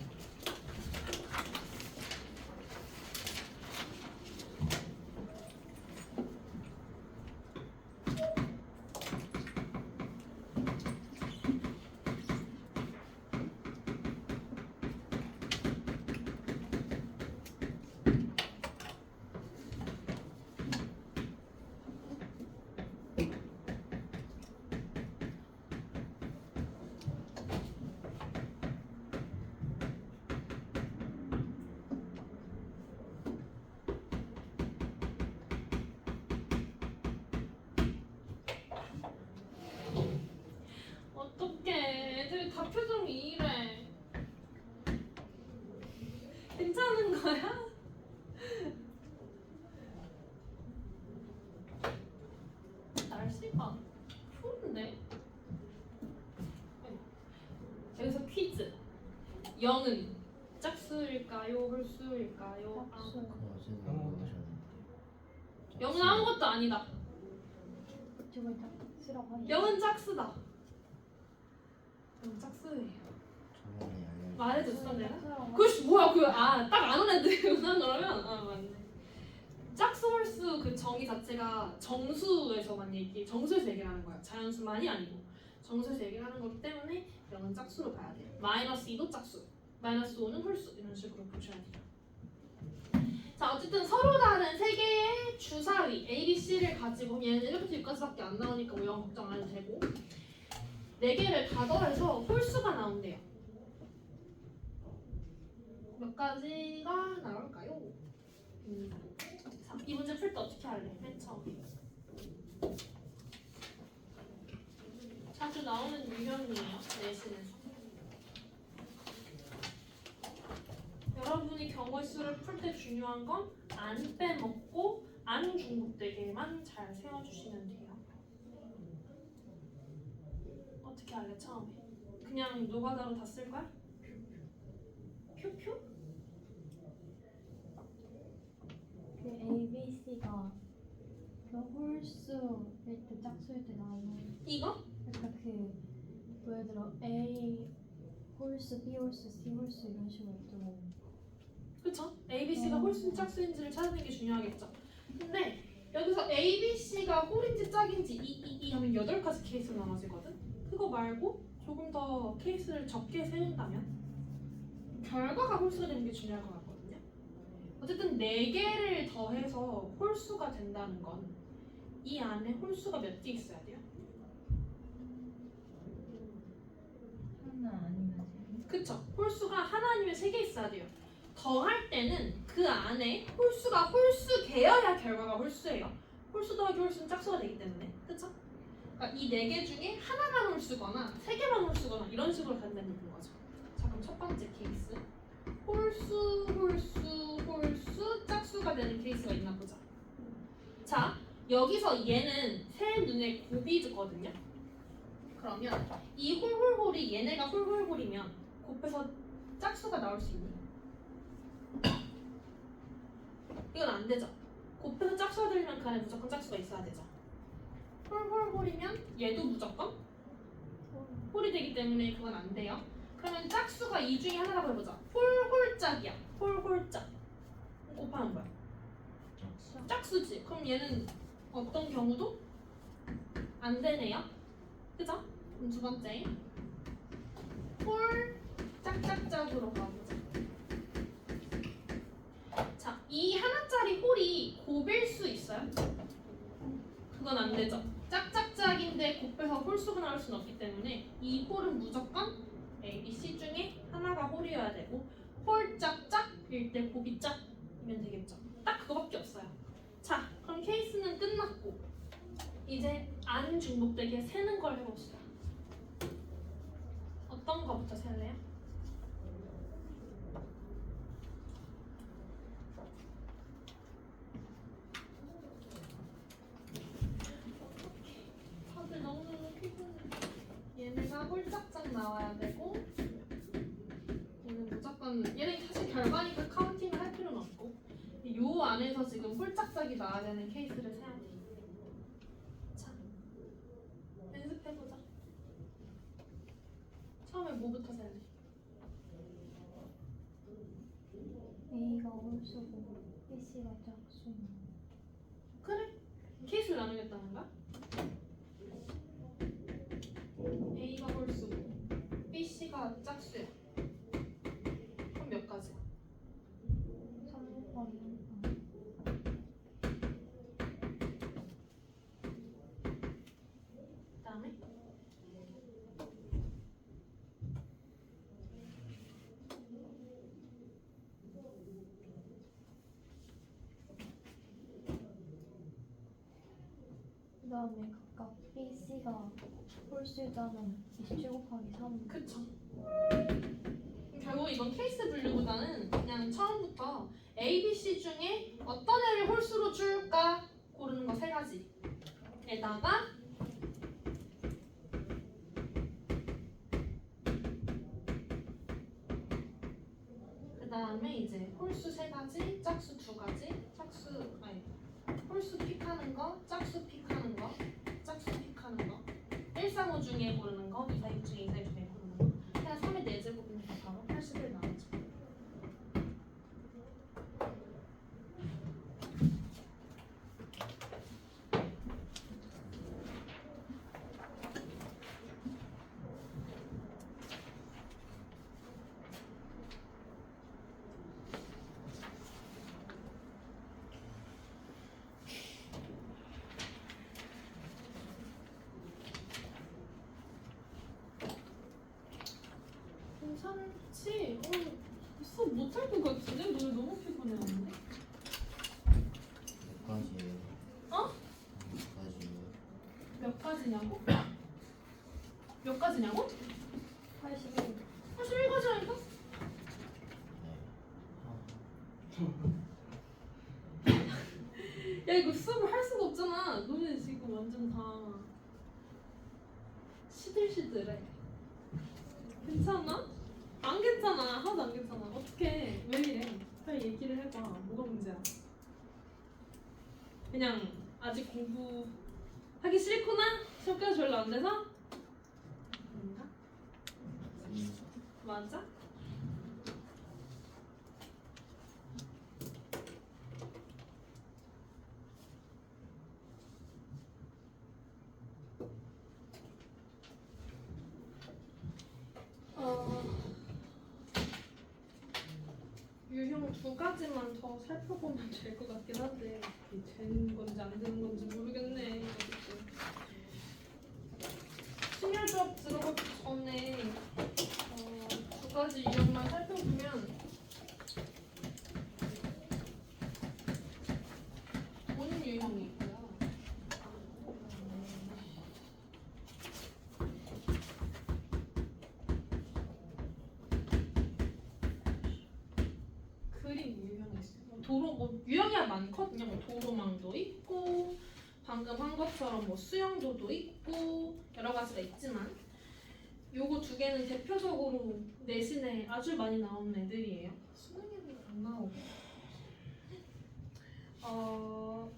어떡해. 애들 다 표정이 이래. 괜찮은 거야? 날씨가 추운데? 여기서 퀴즈. 0은 짝수일까요? 홀수일까요? 짝수. 어제는 뭐 하셨는데? 0은 아무것도 아니다. 저걸 다 쓰라고 하니. 0은 짝수다. 0은 짝수예요. 저번에 알려. 말해줬어 내가? 쓰라고 그씨 뭐야 딱 아는 애들이구나 그러면. 아 맞네. 짝수 홀수 그 정의 자체가 정수에서만 정수에서 얘기하는 거야. 자연수만이 아니고 정수에서 얘기하는 거기 때문에 0은 짝수로 봐야 돼. 마이너스 2도 짝수, 마이너스 5는 홀수 이런 식으로 보셔야 돼요. 자 어쨌든 서로 다른 세 개의 주사위 A, B, C를 가지고 얘는 1부터 6까지밖에 안 나오니까 뭐 이런 걱정 안 해도 되고 네 개를 다 더해서 홀수가 나온대요. 몇 가지가 나올까요? 자, 이 문제 풀 때 어떻게 할래? 맨 처음에 자주 나오는 유형이에요. 내신에서 여러분이 경우의 수를 풀 때 중요한 건 안 빼먹고 안 중복되게만 잘 세워주시면 돼요. 어떻게 할래 처음에? 그냥 노가다로 다 쓸 거야? 퓨퓨? 그 A, B, C가 그 홀수일 때 짝수일 때 나오는 이거? 약간 그 예를 들어 A 홀수, B 홀수, C 홀수 이런 식으로 좀 그쵸? A, B, C가 홀수인지 짝수인지를 찾는 게 중요하겠죠. 근데 여기서 A, B, C가 홀인지 짝인지 이 하면 8가지 케이스로 나눠지거든? 그거 말고 조금 더 케이스를 적게 세운다면 결과가 홀수가 되는 게 중요할 것 같거든요. 어쨌든 4개를 더해서 홀수가 된다는 건 이 안에 홀수가 몇 개 있어야 돼요? 하나 아니면 세 그쵸? 홀수가 하나 아니면 3개 있어야 돼요. 더할 때는 그 안에 홀수가 홀수개여야 결과가 홀수예요. 홀수 더하기 홀수는 짝수가 되기 때문에 그쵸? 그러니까 이 4개 중에 하나만 홀수거나 3개만 홀수거나 이런 식으로 간다는 얘기인 거죠. 자 그럼 첫 번째 케이스 홀수 짝수가 되는 케이스가 있나 보자. 자 여기서 얘는 새 눈에 곱이거든요. 그러면 이 홀홀홀이 얘네가 홀홀홀이면 곱해서 짝수가 나올 수 있니? 이건 안 되죠. 곱해서 짝수가 되려면 그 안에 무조건 짝수가 있어야 되죠. 홀홀홀이면 얘도 무조건 홀이 되기 때문에 그건 안 돼요. 그러면 짝수가 이 중에 하나라고 해보자. 홀홀짝이야. 홀홀짝. 곱하는 거야. 짝수지. 그럼 얘는 어떤 경우도 안 되네요. 그죠? 그럼 두 번째 홀 짝짝짝으로 가보자. 자, 이 하나짜리 홀이 곱일 수 있어요? 그건 안 되죠. 짝짝짝인데 곱해서 홀수가 나올 수는 없기 때문에 이 홀은 무조건 A, B, C 중에 하나가 홀이어야 되고 홀 짝짝일 때 곱이 짝이면 되겠죠. 딱 그거밖에 없어요. 자, 그럼 케이스는 끝났고 이제 안 중복되게 세는 걸 해봅시다. 어떤 거부터 셀래요? 다들 너무너무 피곤해. 얘네가 홀짝짝 나와야 되고 얘는 무조건 얘는 사실 결과니까 카운팅을 할 필요는 없고 요 안에서 지금 홀짝짝이 나와야 되는 케이스를 세야 돼. 자, 연습해보자. 처음에 뭐부터 셀래? A가 홀수고 B, C가 짝수. 그래? 케이스를 나누겠다는 거야? A가 홀수고 B, C가 짝수야. 그럼 몇 가지? 3 곱하기 1. 그다음에 그 다음에 각각 B, C가 홀수자는 27 곱하기 3. 그쵸. 결국 이건 케이스 분류보다는 그냥 처음부터 A, B, C 중에 어떤 애를 홀수로 줄까 고르는 거 3가지에다가 그 다음에 이제 홀수 3가지, 짝수 2가지, 홀수 픽하는 거, 짝수 픽하는 거, 짝수 픽하는 거 1, 3, 5 중에 고르는 거, 2, 4, 6 중에 2, 4, 6 중에 고르는 거 그냥 3의 4제곱이니까 바로 80을 나오죠. 괜찮지? 수업 못할 것 같은데? 오늘 너무 피곤해하는데? 몇 가지예요? 어? 몇 가지예요? 몇 가지냐고? 몇 가지냐고? 81. 81가지라니까? 네. 야 이거 수업을 할 수가 없잖아. 너네 지금 완전 다 시들시들해. 괜찮아? 안 괜찮아. 하나도 안 괜찮아. 어떡해. 왜 이래? 빨리 얘기를 해봐. 뭐가 문제야? 그냥 아직 공부하기 싫구나? 시험까지 별로 안 돼서? 아닌가? 맞아? 유형 두 가지만 더 살펴보면 될 것 같긴 한데 이게 되는 건지 안 되는 건지 모르겠네. 심혈조합 들어가기 전에 두 가지 유형만 살펴보면 돈 유형이 있고요. 그림 유형이 있어요. 도로 뭐 유형이 많거든요. 뭐 도로망도 있고 방금 한 것처럼 뭐 수영도도 있고 여러 가지가 있지만 요거 두 개는 대표적으로 내신에 아주 많이 나오는 애들이에요. 수능에는 안 나오고.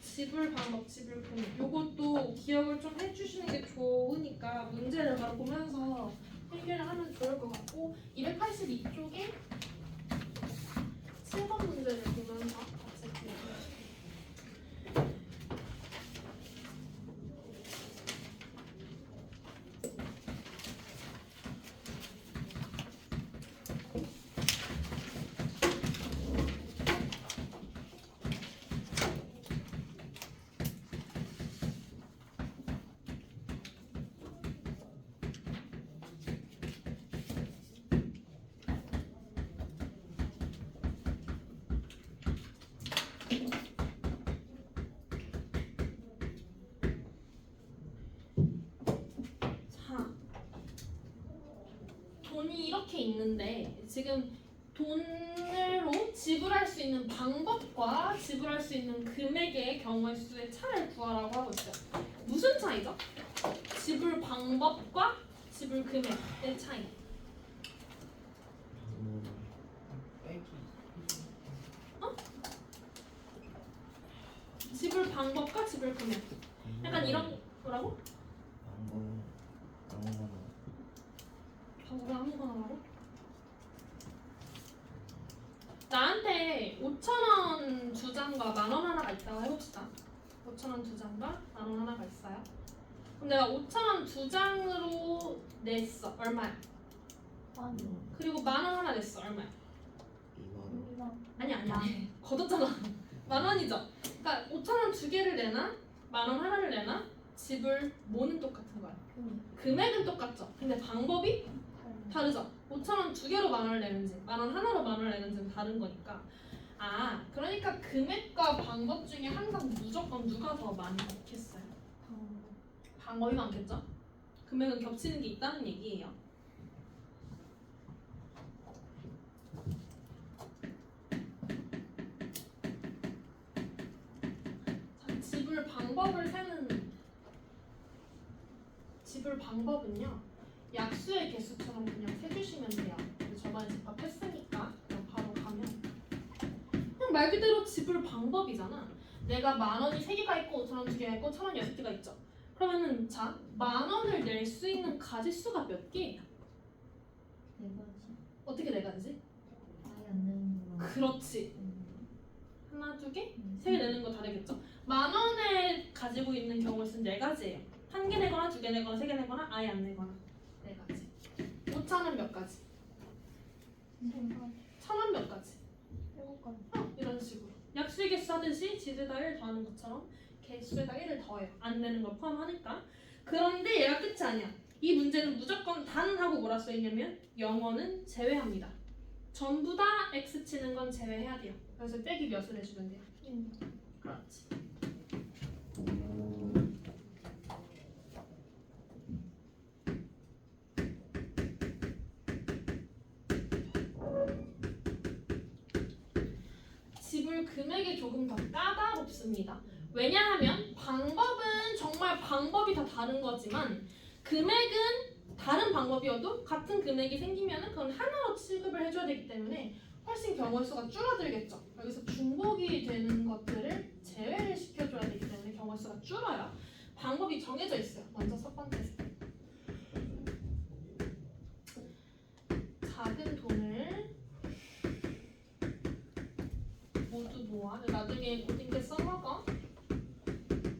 지불 방법, 지불 금액. 요것도 기억을 좀 해주시는 게 좋으니까 문제를 바로 보면서 해결을 하면 좋을 것 같고 282쪽에 7번 문제를 보면서 같이 공부해주세요. 자, 돈이 이렇게 있는데 지금 돈으로 지불할 수 있는 방법과 지불할 수 있는 금액의 경우의 수의 차를 구하라고 하고 있어요. 무슨 차이죠? 지불 방법과 지불 금액의 차이. 빼기. 지불 방법과 지불 금액. 약간 이런 뭐라고? 아무거나. 방법을 아무거나 말해? 나한테 5,000원 두 장과 10,000원 하나가 있다고 해봅시다. 5,000원 두 장과 10,000원 하나가 있어요. 그럼 내가 5,000원 두 장으로 냈어. 얼마야? 아니. 그리고 10,000원 하나 냈어. 얼마야? 2만 원. 아니. 걷었잖아. 10,000원이죠. 그러니까 5,000원 두 개를 내나 10,000원 하나를 내나 지불 뭐는 똑같은 거야. 금액은 똑같죠. 근데 방법이 다르죠. 5,000원 두 개로 10,000원을 내는지 10,000원 하나로 10,000원을 내는지는 다른 거니까. 그러니까 금액과 방법 중에 항상 무조건 누가 더 많이 많겠어요? 방법이 많겠죠? 금액은 겹치는 게 있다는 얘기예요. 자, 지불 방법은요. 약수의 개수처럼 그냥 세주시면 돼요. 저번에 집합했으니까 그냥 바로 가면 그냥 말 그대로 지불 방법이잖아. 내가 10,000원이 3개가 있고 5,000원 2개가 있고 1,000원 6개가 있죠. 그러면은 자 10,000원을 낼 수 있는 가지수가 몇 개예요? 네 가지. 어떻게 네 가지지? 아예 안 되는 거. 그렇지. 하나, 두 개? 세 개 내는 거 다르겠죠? 10,000원을 가지고 있는 경우의 수는 네 가지예요. 한 개 내거나 두 개 내거나 세 개 내거나 아예 안 내거나 네 가지. 5,000원 몇 가지? 1,000원 몇 가지? 7가지. 이런 식으로 약수의 개수 하듯이 지수에다 1 더하는 것처럼 개수에다 1을 더해요. 안 내는 걸 포함하니까. 그런데 얘가 끝이 아니야. 이 문제는 무조건 단 하고 뭐라 써있냐면 영어는 제외합니다. 전부 다 x 치는 건 제외해야 돼요. 그래서 빼기 몇을 해주면 돼요? 그렇지. 지불 금액이 조금 더 까다롭습니다. 왜냐하면 방법은 정말 방법이 다 다른 거지만 금액은 다른 방법이어도 같은 금액이 생기면 그건 하나로 취급을 해줘야 되기 때문에 훨씬 경우의 수가 줄어들겠죠. 여기서 중복이 되는 것들을 제외를 시켜줘야 되기 때문에 경우의 수가 줄어요. 방법이 정해져 있어요. 먼저 첫 번째 스텝. 작은 돈을 모두 모아. 나중에 고딩 때 써먹어.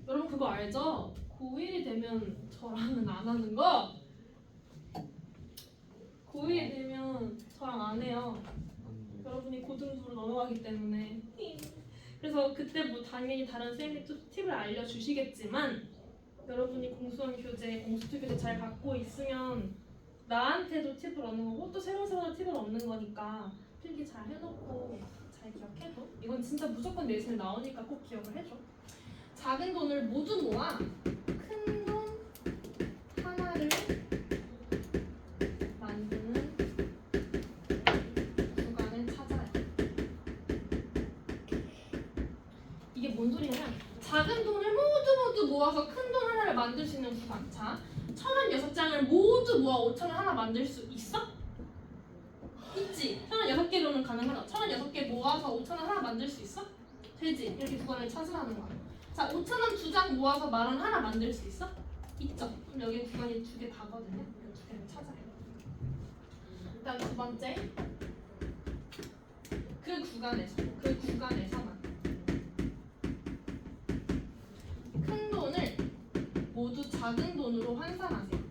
여러분 그거 알죠? 고1이 되면 저랑은 안 하는 거? 고1이 되면 저랑 안 해요. 여러분이 고등부로 넘어가기 때문에. 그래서 그때 뭐 당연히 다른 쌤이 또 팁을 알려주시겠지만 여러분이 공수원 교재, 공수투 교재 잘 갖고 있으면 나한테도 팁을 얻는 거고 또 새로운 팁을 얻는 거니까 필기 잘 해놓고 잘 기억해도 이건 진짜 무조건 내신에 나오니까 꼭 기억을 해줘. 작은 돈을 모두 모아 큰 돈 하나를 만드는 구간을 찾아요. 이게 뭔 소리냐면 작은 돈을 모두 모아서 큰 돈 하나를 만들 수 있는 구간. 자, 1006장을 모두 모아 5,000원 하나 만들 수 있어? 있지. 1006개로는 가능하다. 1006개 모아서 5,000원 하나 만들 수 있어? 되지. 이렇게 구간을 찾으라는 거야. 자, 5,000원 2장 모아서 10,000원 하나 만들 수 있어? 있죠. 그럼 여기 구간이 2개 가거든요. 이 2개를 찾아요. 그다음 두 번째, 그 구간에서만 큰 돈을 모두 작은 돈으로 환산하세요.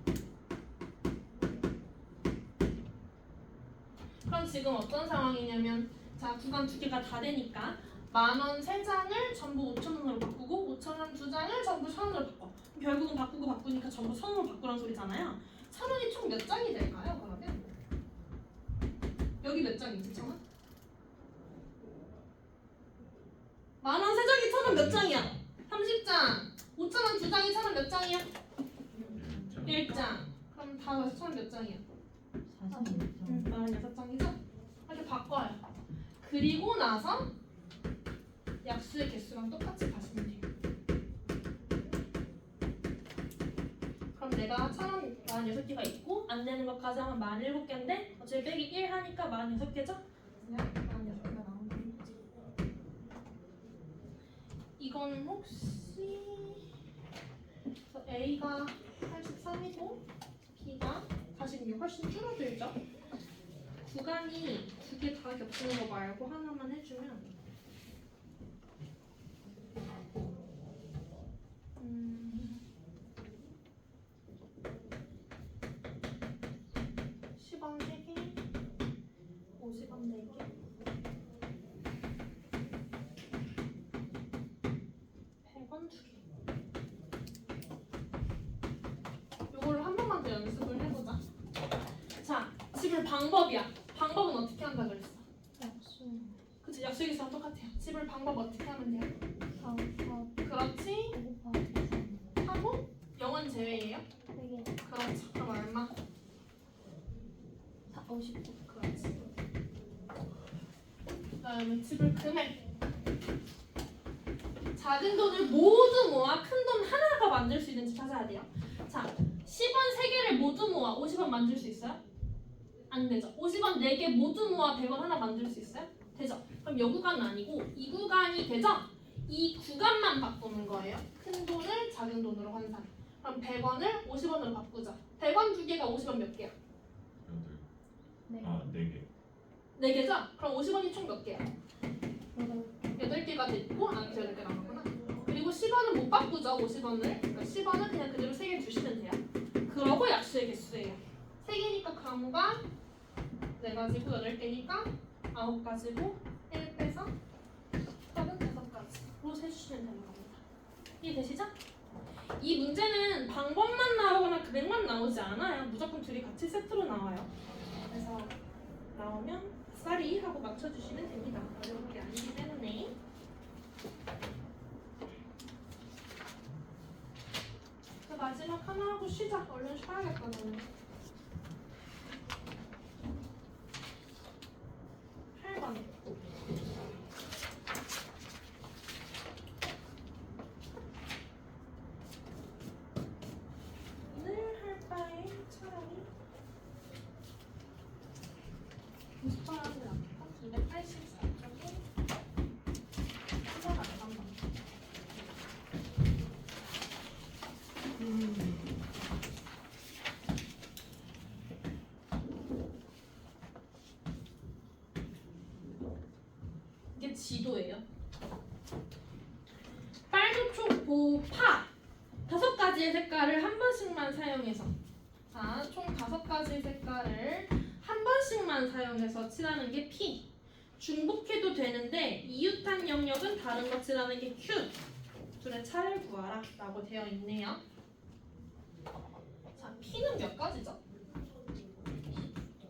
그럼 지금 어떤 상황이냐면, 자, 구간 2개가 다 되니까 10,000원 3장을 전부 5,000원으로 바꾸고 5,000원 2장을 전부 1,000원으로 바꿔. 결국은 바꾸니까 전부 1,000원으로 바꾸라는 소리잖아요. 1,000원이 총 몇 장이 될까요? 그러면 여기 몇 장이지? 1,000원? 10,000원 3장이 1,000원 몇 장이야? 30장. 5,000원 2장이 1,000원 몇 장이야? 1장. 그럼 다 해서 1,000원 몇 장이야? 46장이죠? 이렇게 바꿔요. 그리고 나서 약수의 개수랑 똑같이 가시면 돼요. 그럼 내가 1,000원 46개가 있고 안 되는 것까지 하면 47개인데 어차피 빼기 1 하니까 46개죠? 그냥 46개가 나오는 거지. 이건 혹시 A가 83이고 B가 46 훨씬 줄어들죠? 구간이 2개 다 겹치는 거 말고 하나만 해주면 10원 3개, 50원 4개, 100원 2개. 요거를 한 번만 더 연습을 해보자. 자, 지불 방법이야. 방법은 어떻게 한다 그랬어? 약수 그치, 약수기수랑 똑같아요. 지불 방법 어떻게 하면 돼요? 4 그렇지. 5 곱하기 3 하고 영원 제외예요? 3개 그렇지. 그럼 얼마? 59 그렇지. 그다음에 지불 금액. 작은 돈을 모두 모아 큰 돈 하나가 만들 수 있는지 찾아야 돼요. 자, 10원 3개를 모두 모아 50원 만들 수 있어요? 안 되죠. 50원 4개 모두 모아 100원 하나 만들 수 있어요? 되죠. 그럼 이 구간은 아니고 이 구간이 되죠? 이 구간만 바꾸는 거예요. 큰 돈을 작은 돈으로 환산. 그럼 100원을 50원으로 바꾸자. 100원 2개가 50원 몇 개야? 4개. 4개죠? 그럼 50원이 총 몇 개야? 8개 8개가 됐고 나한테 8개 남았구나. 그리고 10원은 못 바꾸죠. 50원을. 그러니까 10원은 그냥 그대로 3개 주시면 돼요. 그러고 약수의 개수예요. 3개니까 가무가 4가지고 8개니까 9가지고 1 빼서 35가지로 세주시면 되는 겁니다. 이해되시죠? 이 문제는 방법만 나오거나 금액만 나오지 않아요. 무조건 둘이 같이 세트로 나와요. 그래서 나오면 쌀이 하고 맞춰주시면 됩니다. 어려운 게 아니기 때문에. 그 마지막 하나 하고 쉬자. 얼른 쉬어야겠다 너는. 8번. 오늘 할 바에 차라리 90번 하는 게 낫다. 284쪽에 3번 안 3번. 이게 지도예요. 빨간, 초, 보, 파 5가지의 색깔을 한 번씩만 사용해서 자, 총 5가지의 색깔을 한 번씩만 사용해서 칠하는 게 P. 중복해도 되는데 이웃한 영역은 다른 거 칠하는 게 Q. 둘의 차를 구하라 라고 되어 있네요. 자, P는 몇 가지죠?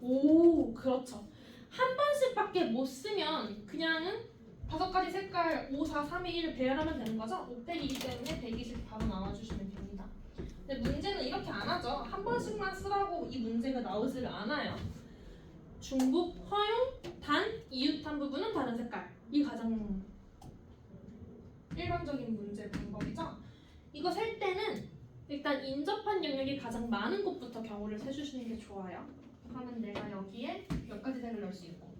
오, 그렇죠. 한 번씩밖에 못 쓰면 그냥은 5가지 색깔 5, 4, 3, 2, 1을 배열하면 되는 거죠? 5팩이기 때문에 120 바로 나와주시면 됩니다. 근데 문제는 이렇게 안 하죠. 한 번씩만 쓰라고 이 문제가 나오지를 않아요. 중복, 허용, 단, 이웃한 부분은 다른 색깔. 이 가장 일반적인 문제 방법이죠. 이거 셀 때는 일단 인접한 영역이 가장 많은 곳부터 경우를 세주시는 게 좋아요. 그러면 내가 여기에 몇 가지 색을 넣을 수 있고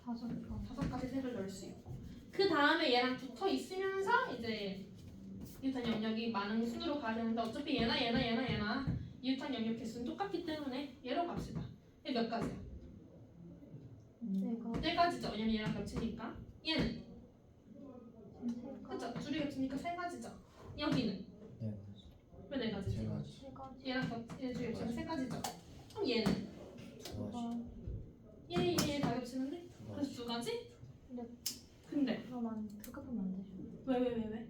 5가지 색을 넣을 수 있고 그 다음에 얘랑 붙어 있으면서 이제 이웃한 영역이 많은 순으로 가야 되는데 어차피 얘나 이웃한 영역 개수는 똑같기 때문에 얘로 갑시다. 얘 몇 가지야? 4가지죠. 왜냐면 얘랑 겹치니까. 얘는 그쵸? 둘이 겹치니까 3가지죠. 여기는 네. 왜 4가지지? 얘랑 둘이 겹치면 3가지죠. 그럼 얘는 얘 다 겹치는데? 그래서 2가지? 근데 그러면 그것뿐만 안 되죠. 왜?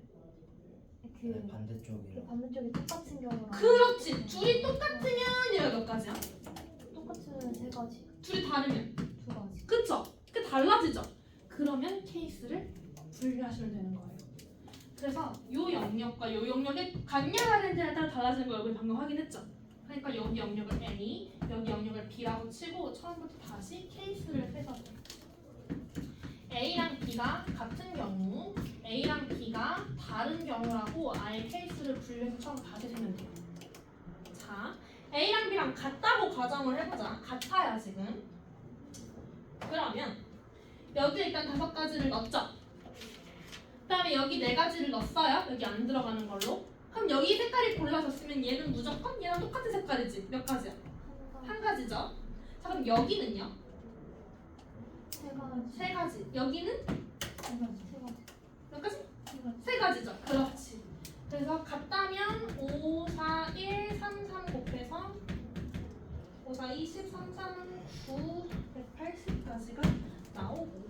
그 반대쪽이랑 반대쪽이 똑같은 경우랑 그렇지. 둘이 똑같으면 얘가 몇 가지야? 똑같으면 3가지, 둘이 다르면 2가지. 그쵸? 그 달라지죠? 그러면 케이스를 분류하시면 되는 거예요. 그래서 요 영역과 요 영역의 관여하는지에 따라 달라지는 걸 우리 방금 확인했죠? 그러니까 여기 영역을 A, 여기 영역을 B라고 치고 처음부터 다시 케이스를 세서 A랑 B가 같은 경우, A랑 B가 다른 경우라고 아예 케이스를 분류해서 처음 다시 세면 돼요. 자, A랑 B랑 같다고 가정을 해보자. 같아요 지금. 그러면 여기 일단 5가지를 넣었죠? 그 다음에 여기 4가지를 넣었어요. 여기 안 들어가는 걸로. 그럼 여기 색깔이 골라졌으면 얘는 무조건 얘랑 똑같은 색깔이지. 몇 가지야? 1가지죠. 자 그럼 여기는요? 3가지. 여기는? 3가지. 몇 가지? 3가지죠. 그렇지. 그래서 같다면 5, 4, 1, 3, 3 곱해서 5, 4, 20, 3, 3, 9, 180까지가 나오고.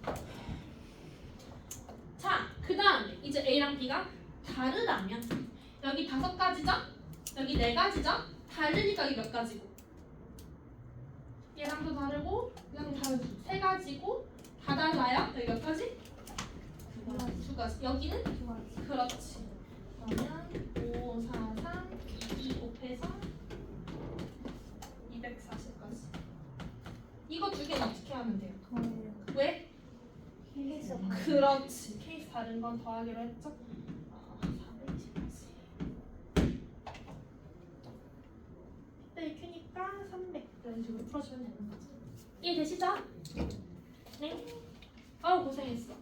자, 그 다음에 이제 A랑 B가 다르다면 여기 5가지죠? 여기 4가지죠? 다르니까 여기 몇 가지고? 얘랑도 다르고 얘랑도 다르고 3가지고 다 달라요? 여기 몇 가지? 2가지. 여기는? 2가지. 그렇지. 그러면 5, 4, 3, 2 곱해서 240까지. 이거 2개는 어떻게 하면 돼요? 왜? 케이스 그렇지. 케이스 다른 건 더하기로 했죠? 420까지. 네, Q니까 300 이런 식으로 풀어주면 되는 거죠. 이해되시죠? 네. 아우 고생했어.